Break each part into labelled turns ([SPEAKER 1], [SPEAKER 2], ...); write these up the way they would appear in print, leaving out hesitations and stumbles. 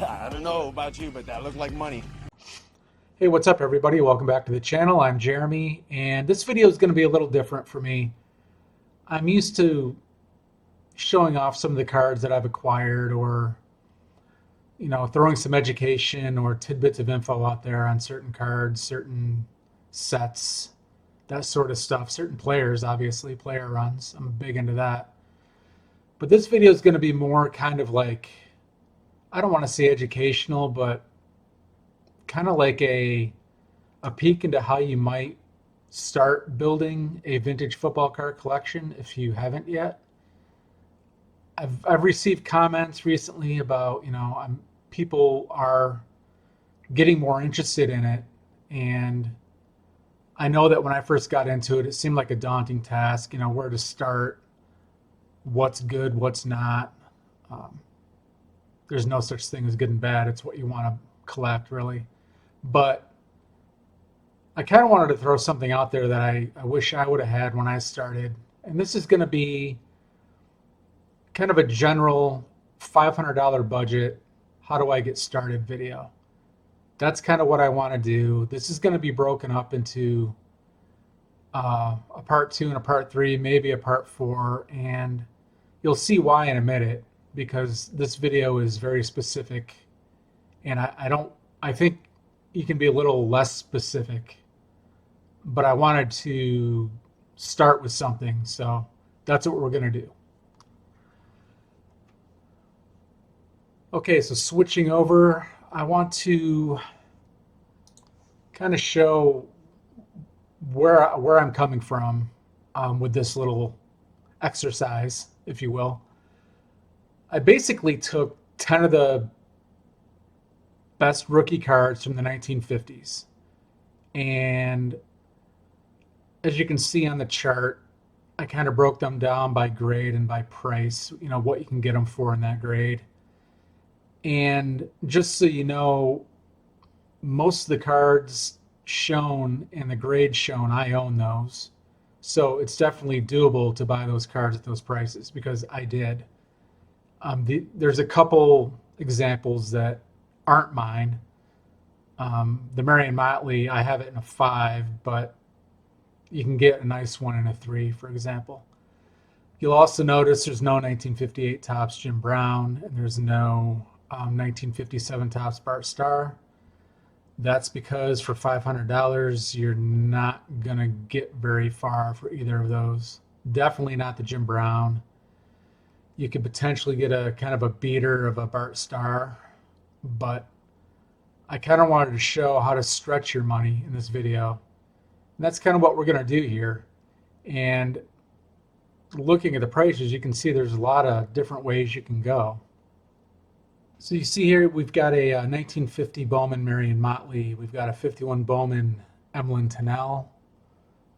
[SPEAKER 1] I don't know about you, but that looked like money.
[SPEAKER 2] Hey, what's up, everybody? Welcome back to the channel. I'm Jeremy, and this video is going to be a little different for me. I'm used to showing off some of the cards that I've acquired, or throwing some education or tidbits of info out there on certain cards, certain sets, that sort of stuff. Certain players, obviously, player runs. I'm big into that. But this video is going to be more kind of like, I don't want to say educational, but kind of like a peek into how you might start building a vintage football card collection if you haven't yet. I've received comments recently about, people are getting more interested in it. And I know that when I first got into it, it seemed like a daunting task, where to start, what's good, what's not. Um, there's no such thing as good and bad. It's what you want to collect, really. But I kind of wanted to throw something out there that I wish I would have had when I started. And this is going to be kind of a general $500 budget, how do I get started video. That's kind of what I want to do. This is going to be broken up into a part two and a part three, maybe a part four. And you'll see why in a minute, because this video is very specific. And I think you can be a little less specific, but I wanted to start with something, so that's what we're going to do. Okay, so switching over, I want to kind of show where I'm coming from with this little exercise, if you will. I basically took 10 of the best rookie cards from the 1950s, and as you can see on the chart, I kind of broke them down by grade and by price, what you can get them for in that grade. And just so you know, most of the cards shown and the grades shown, I own those. So it's definitely doable to buy those cards at those prices because I did. There's a couple examples that aren't mine. The Marion Motley, I have it in a 5, but you can get a nice one in a 3, for example. You'll also notice there's no 1958 Topps Jim Brown, and there's no 1957 Topps Bart Starr. That's because for $500, you're not going to get very far for either of those. Definitely not the Jim Brown. You could potentially get a kind of a beater of a Bart Starr, but I kind of wanted to show how to stretch your money in this video. And that's kind of what we're going to do here. And looking at the prices, you can see there's a lot of different ways you can go. So you see here, we've got a 1950 Bowman Marion Motley. We've got a 51 Bowman Emlyn Tennell,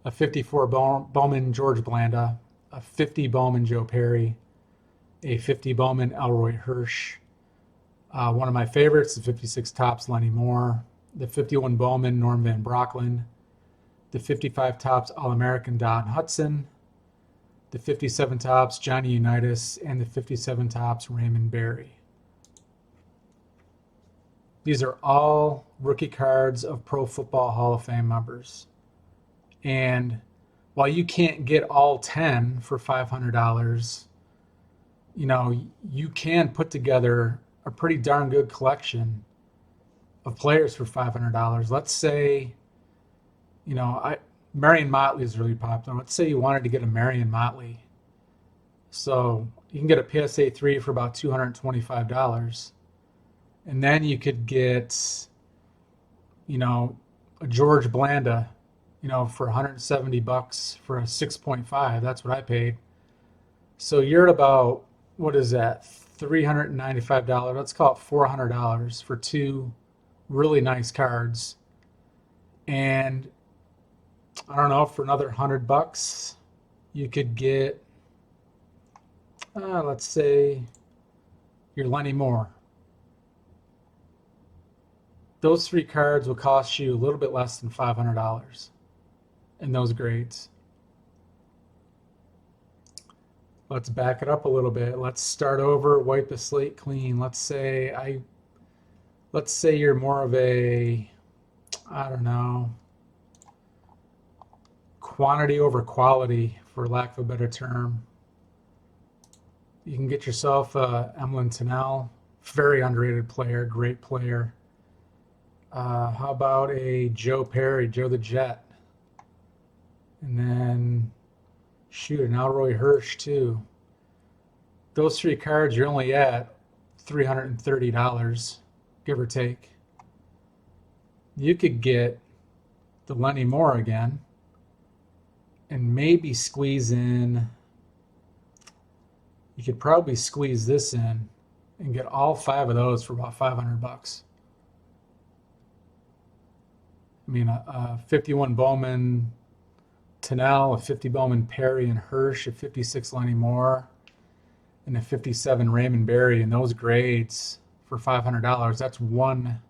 [SPEAKER 2] a 54 Bowman George Blanda, a 50 Bowman Joe Perry, a 50 Bowman Elroy Hirsch. One of my favorites, the 56 Topps Lenny Moore, the 51 Bowman Norm Van Brocklin, the 55 Topps All-American Don Hudson, the 57 Topps Johnny Unitas, and the 57 Topps Raymond Berry. These are all rookie cards of Pro Football Hall of Fame members. And while you can't get all 10 for $500, you can put together a pretty darn good collection of players for $500. Let's say, Marion Motley is really popular. Let's say you wanted to get a Marion Motley. So you can get a PSA 3 for about $225. And then you could get, a George Blanda, for $170 for a 6.5. That's what I paid. So you're at about, what is that, $395. Let's call it $400 for two really nice cards. And I don't know, for another $100, you could get, let's say, your Lenny Moore. Those 3 cards will cost you a little bit less than $500 in those grades. Let's back it up a little bit. Let's start over, wipe the slate clean. Let's say I let's say you're more of a, I don't know, quantity over quality, for lack of a better term. You can get yourself Emlyn Tennell, very underrated player, great player. How about a Joe Perry, Joe the Jet? And then, shoot, an Alroy Hirsch, too. Those three cards, you're only at $330, give or take. You could get the Lenny Moore again and maybe squeeze in. You could probably squeeze this in and get all 5 of those for about $500. I mean, a 51 Bowman Tennell, a 50 Bowman Perry and Hirsch, a 56 Lenny Moore, and a 57 Raymond Berry in those grades for $500. That's one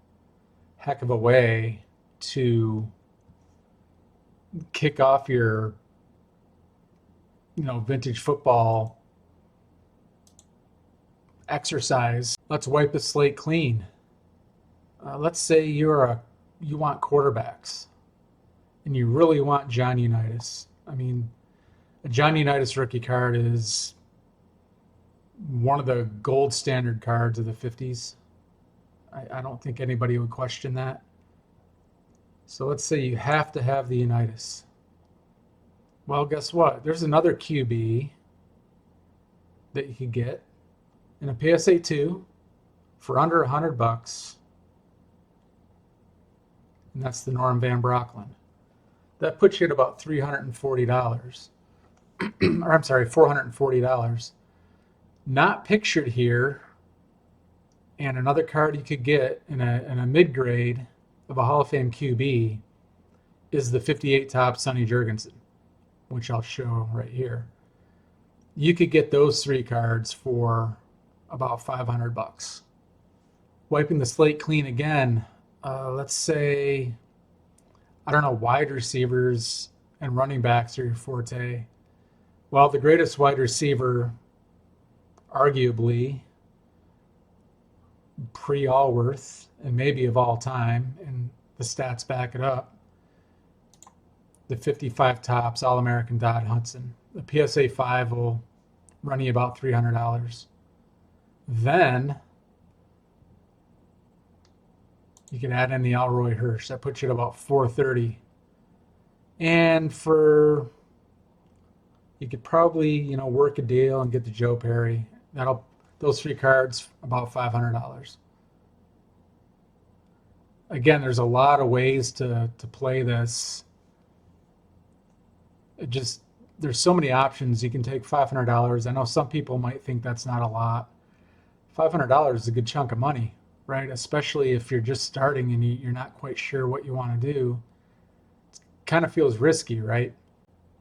[SPEAKER 2] heck of a way to kick off your, vintage football exercise. Let's wipe the slate clean. Let's say you want quarterbacks and you really want John Unitas. I mean, a John Unitas rookie card is one of the gold standard cards of the 50s. I don't think anybody would question that. So let's say you have to have the Unitas. Well, guess what? There's another QB that you could get in a PSA 2 for under $100, and that's the Norm Van Brocklin. That puts you at about $340. Or I'm sorry, $440. Not pictured here, and another card you could get in a mid-grade of a Hall of Fame QB is the 58 top Sonny Jurgensen, which I'll show right here. You could get those 3 cards for about $500. Wiping the slate clean again, let's say, I don't know, wide receivers and running backs are your forte. Well, the greatest wide receiver, arguably, pre-Allworth, and maybe of all time, and the stats back it up, the 55 tops All-American Dodd Hudson. The PSA 5 will run you about $300. Then you can add in the Alroy Hirsch. That puts you at about $430. And you could probably, work a deal and get the Joe Perry. Those 3 cards, about $500. Again, there's a lot of ways to play this. There's so many options. You can take $500. I know some people might think that's not a lot. $500 is a good chunk of money, right? Especially if you're just starting and you're not quite sure what you want to do. It kind of feels risky, right?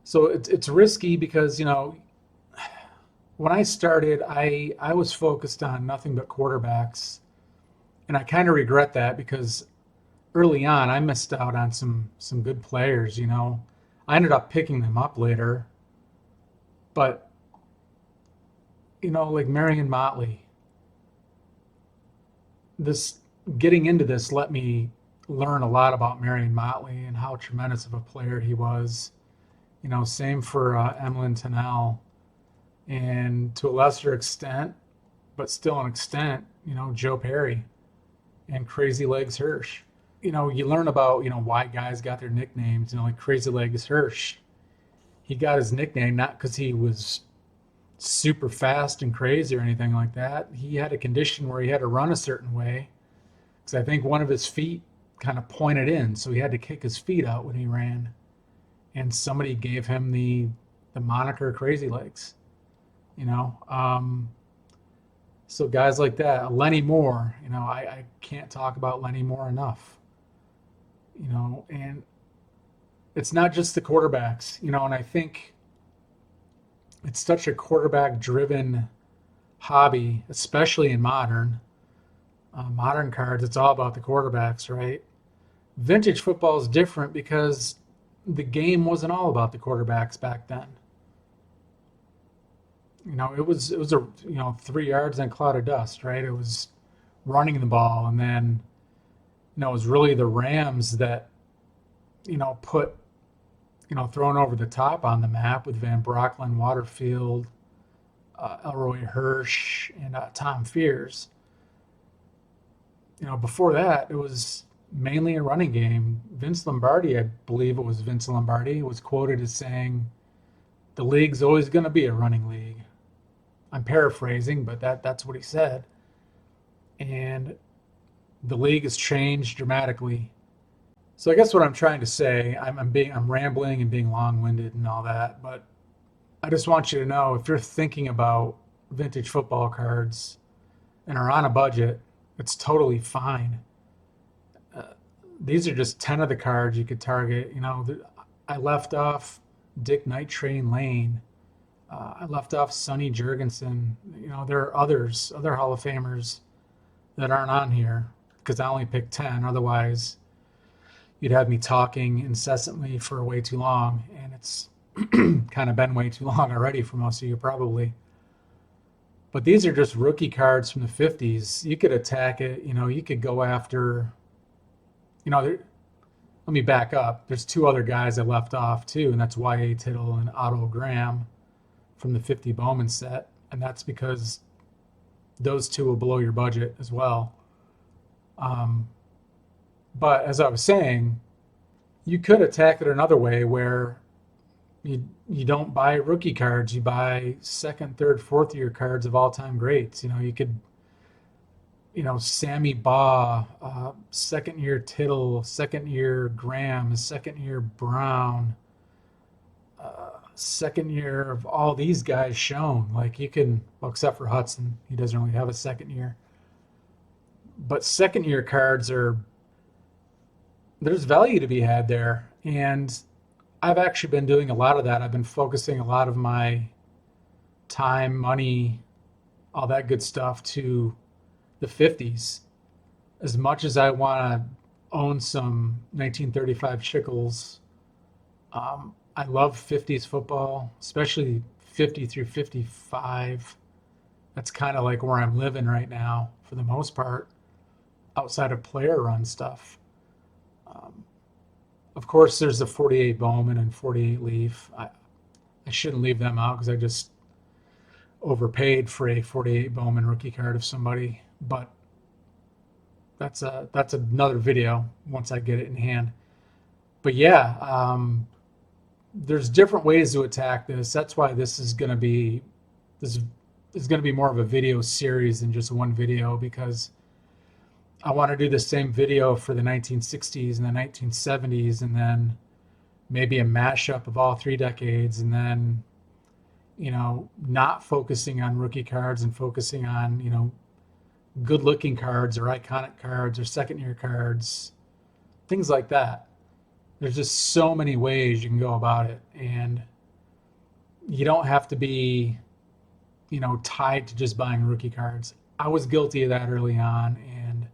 [SPEAKER 2] So it's risky because, when I started, I was focused on nothing but quarterbacks. And I kind of regret that because early on I missed out on some good players, I ended up picking them up later. But, like Marion Motley, getting into this let me learn a lot about Marion Motley and how tremendous of a player he was. Same for Emlyn Tennell. And to a lesser extent, but still an extent, Joe Perry and Crazy Legs Hirsch. You learn about, why guys got their nicknames, like Crazy Legs Hirsch. He got his nickname not because he was super fast and crazy or anything like that. He had a condition where he had to run a certain way because I think one of his feet kind of pointed in, so he had to kick his feet out when he ran. And somebody gave him the moniker Crazy Legs. So guys like that, Lenny Moore, I can't talk about Lenny Moore enough. And it's not just the quarterbacks, and I think it's such a quarterback-driven hobby, especially in modern cards. It's all about the quarterbacks, right? Vintage football is different because the game wasn't all about the quarterbacks back then. It was a 3 yards and a cloud of dust, right? It was running the ball, and then it was really the Rams that put thrown over the top on the map with Van Brocklin, Waterfield, Elroy Hirsch, and Tom Fears. Before that, it was mainly a running game. Vince Lombardi, I believe it was Vince Lombardi, was quoted as saying, "The league's always going to be a running league." I'm paraphrasing, but that's what he said. And the league has changed dramatically. So I guess what I'm trying to say, I'm rambling and being long-winded and all that, but I just want you to know, if you're thinking about vintage football cards and are on a budget, it's totally fine. Uh, these are just 10 of the cards you could target. I left off Dick Night Train Lane. I left off Sonny Jurgensen. There are other Hall of Famers that aren't on here because I only picked 10. Otherwise, you'd have me talking incessantly for way too long, and it's kind of been way too long already for most of you probably. But these are just rookie cards from the 50s. You could attack it. You could go after, let me back up. There's two other guys I left off too, and that's Y.A. Tittle and Otto Graham from the 50 Bowman set. And that's because those two will blow your budget as well. But as I was saying, you could attack it another way where you don't buy rookie cards, you buy second, third, fourth year cards of all time greats. You could, Sammy Baugh, second year Tittle, second year Graham, second year Brown, second year of all these guys shown. Like you can, well, except for Hudson, he doesn't really have a second year. But second year cards there's value to be had there. And I've actually been doing a lot of that. I've been focusing a lot of my time, money, all that good stuff to the 50s. As much as I want to own some 1935 Chickles, I love 50s football, especially 50 through 55. That's kind of like where I'm living right now for the most part, outside of player run stuff. Of course, there's the 48 Bowman and 48 Leaf. I shouldn't leave them out because I just overpaid for a 48 Bowman rookie card of somebody. But that's another video once I get it in hand. But yeah, there's different ways to attack this. That's why this is going to be more of a video series than just one video, because I want to do the same video for the 1960s and the 1970s, and then maybe a mashup of all three decades, and then, not focusing on rookie cards and focusing on, good looking cards or iconic cards or second year cards, things like that. There's just so many ways you can go about it, and you don't have to be, tied to just buying rookie cards. I was guilty of that early on, and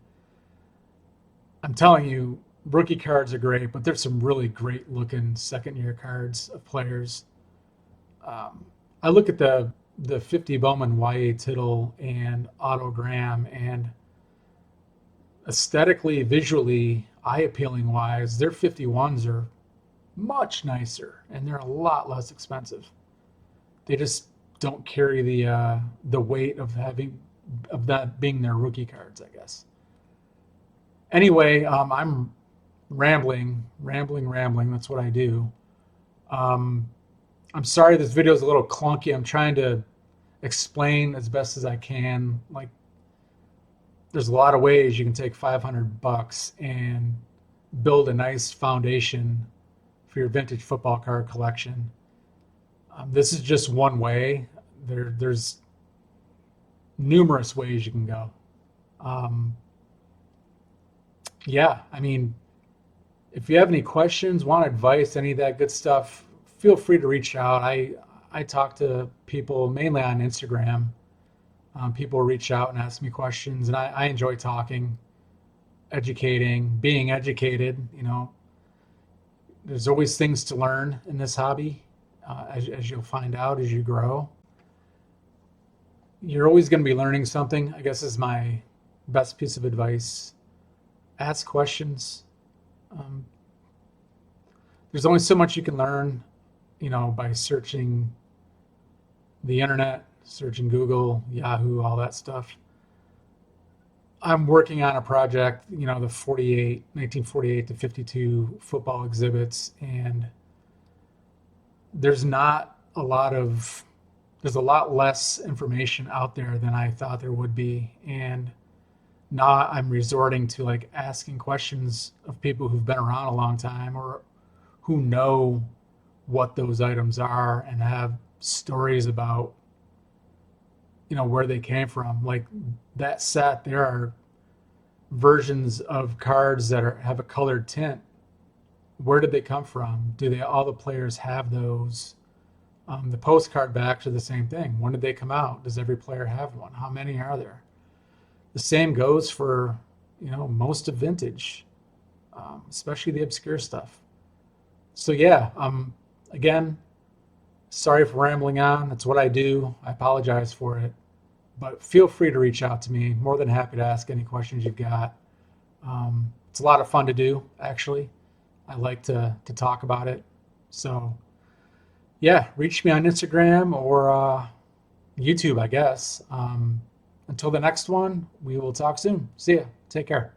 [SPEAKER 2] I'm telling you, rookie cards are great, but there's some really great looking second year cards of players. I look at the 50 Bowman Y.A. Tittle and Otto Graham, and aesthetically, visually, eye appealing wise, their 51s are much nicer and they're a lot less expensive. They just don't carry the weight of that being their rookie cards, I guess. Anyway, I'm rambling. That's what I do. I'm sorry this video is a little clunky. I'm trying to explain as best as I can. Like, there's a lot of ways you can take $500 and build a nice foundation for your vintage football card collection. This is just one way. There's numerous ways you can go. Yeah, I mean, if you have any questions, want advice, any of that good stuff, feel free to reach out. I talk to people mainly on Instagram. People reach out and ask me questions, and I enjoy talking, educating, being educated. There's always things to learn in this hobby, as you'll find out as you grow. You're always going to be learning something, I guess, is my best piece of advice: ask questions. Um, there's only so much you can learn, by searching the internet, searching Google, Yahoo, all that stuff. I'm working on a project, the 1948 to 52 football exhibits, and there's not a lot of, there's a lot less information out there than I thought there would be. And now I'm resorting to like asking questions of people who've been around a long time or who know what those items are and have stories about, where they came from. Like that set, there are versions of cards that have a colored tint. Where did they come from? Do they all the players have those? The postcard backs are the same thing. When did they come out? Does every player have one? How many are there? The same goes for most of vintage, especially the obscure stuff. So yeah, again, sorry for rambling on. That's what I do. I apologize for it. But feel free to reach out to me. More than happy to ask any questions you've got. It's a lot of fun to do, actually. I like to talk about it. So yeah, reach me on Instagram or YouTube, I guess. Until the next one, we will talk soon. See ya. Take care.